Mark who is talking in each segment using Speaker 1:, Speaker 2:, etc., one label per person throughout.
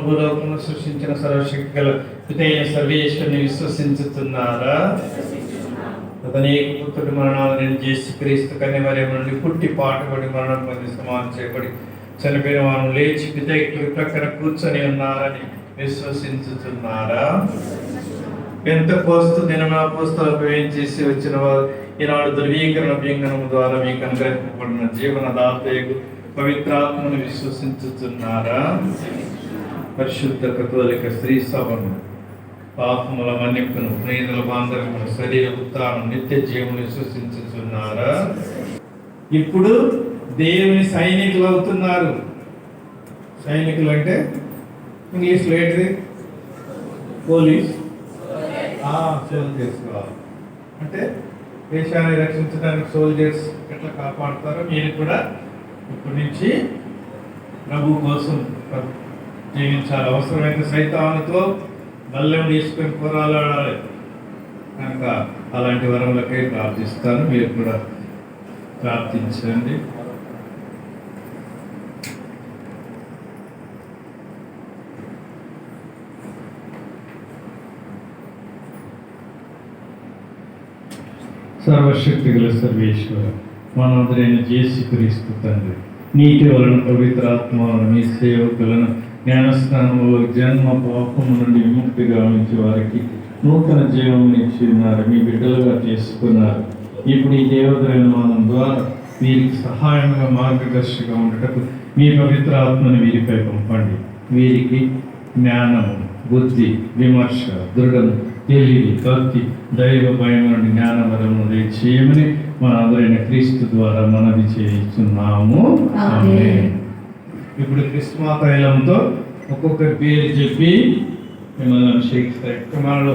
Speaker 1: భూలోకమును సృష్టించిన సర్వశక్తి గల పితైన సర్వేశ్వరుని విశ్వసించుతున్నారా? అతని పుత్రుడి మరణాలు నేను చేసి క్రీస్తు కన్యమరియము నుండి పుట్టి పాటుబడి మరణం పొంది సమాధి చేయబడి చనిపోయిన వారు లేచి పితైకుడి ప్రక్కన కూర్చొని ఉన్నారని విశ్వసించుతున్నారా? పెంతెకోస్తు దినమున అపోస్తలులకు వేయించేసి వచ్చిన వారు ఈనాడు ధృవీకరణ అభ్యంగనము ద్వారా మీకు అనుగ్రహింపబడిన జీవనదాతయగు పవిత్రాత్మను విశ్వసించుతున్నారా? పరిశుద్ధ కథోలిక స్త్రీ సభను, పాపముల మన్నికను, ప్రేదల బాంధవ్యమును, శరీర ఉత్తానం, నిత్య జీవమును విశ్వసించుతున్నారా? ఇప్పుడు దేవుని సైనికులు అవుతున్నారు. సైనికులు అంటే ఇంగ్లీష్లో ఏంటిది? పోలీస్, సోల్జర్స్ కావాలి. అంటే దేశాన్ని రక్షించడానికి సోల్జర్స్ ఎట్లా కాపాడుతారో మీరు కూడా ఇప్పటి నుంచి ప్రభు కోసం జీవించాలి. అవసరమైతే సైతానుతో బల్లెం తీసుకొని పోరాడాలి. కనుక అలాంటి వరములకై ప్రార్థిస్తాను, మీరు కూడా ప్రార్థించండి. సర్వశక్తి గల సర్వేశ్వర, మనందరైన యేసుక్రీస్తు తండ్రి, నీటి వలన పవిత్రాత్మ మీ సేవకులను జ్ఞానస్నానంలో జన్మ పాపము నుండి విముక్తి గావించి వారికి నూతన జీవం ఇచ్చి ఉన్నారు, మీ బిడ్డలుగా చేసుకున్నారు. ఇప్పుడు ఈ దేవదైనమానం ద్వారా వీరికి సహాయంగా మార్గదర్శిగా ఉండటకు మీ పవిత్ర ఆత్మను వీరిపై పంపండి. వీరికి జ్ఞానము, బుద్ధి, విమర్శ, దృఢము, తెలివి, భక్తి, దైవ భయం నుండి జ్ఞానవరము చేయమని మన అందరైన క్రీస్తు ద్వారా మనవి చేస్తున్నాము. ఆమేన్. ఇప్పుడు క్రిస్మా తైలంతో ఒక్కొక్కరి పేరు చెప్పి మిమ్మల్ని అభిషేకిస్తారు. మనలో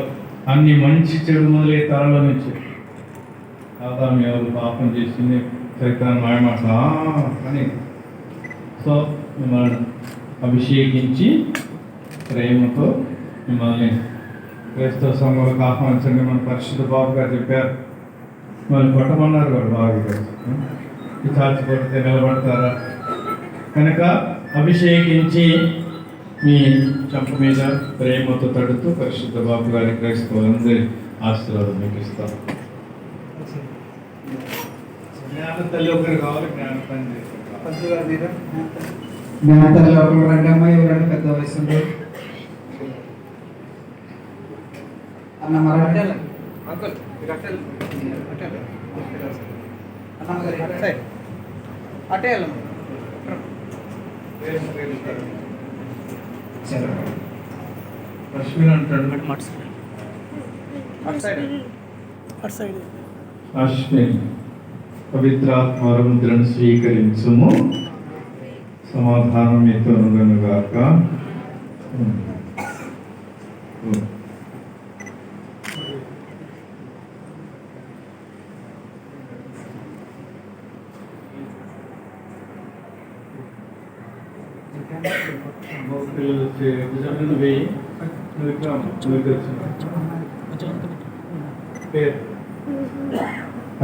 Speaker 1: అన్ని మంచి చెడు మొదలై తరలో నుంచి ఆదాము ఎవరు పాపం చేసింది సైతాను మాయమాట అని. సో మిమ్మల్ని అభిషేకించి ప్రేమతో మిమ్మల్ని క్రైస్తవ సంఘాలకు ఆహ్వానించండి. మన పరిశుద్ధ బాబు గారు చెప్పారు, వాళ్ళు కొట్టమన్నారు కూడా బాగా చాచి కొడితే నిలబడతారా? కనుక అభిషేకించి మీ చెంప మీద ప్రేమతో తడుతూ పరిశుద్ధ బాబు గారి క్రైస్తవులందరి ఆశీర్వాదం మీకు ఇస్తారు. జ్ఞాన తల్లి ఒకరు కావాలి, జ్ఞాన తండ్రి
Speaker 2: జ్ఞాన తల్లి ఒకరు రండి అమ్మాయి, ఎవరండి పెద్ద వయసు అన్న మరి అటే
Speaker 1: అశ్విన్ అంటాడు. అశ్విన్ పవిత్రాత్మముద్రను స్వీకరించుము. సమాధానం మీతో ఉండనుగాక.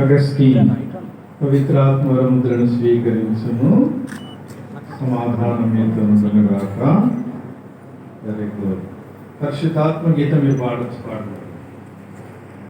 Speaker 1: అగస్టిన్ పవిత్రాత్మముద్రను స్వీకరించుము. సమాధానం మీతో ఉండనుగాక. Very good. పరిశుద్ధాత్మ గీతం మీరు పాడచ్చు.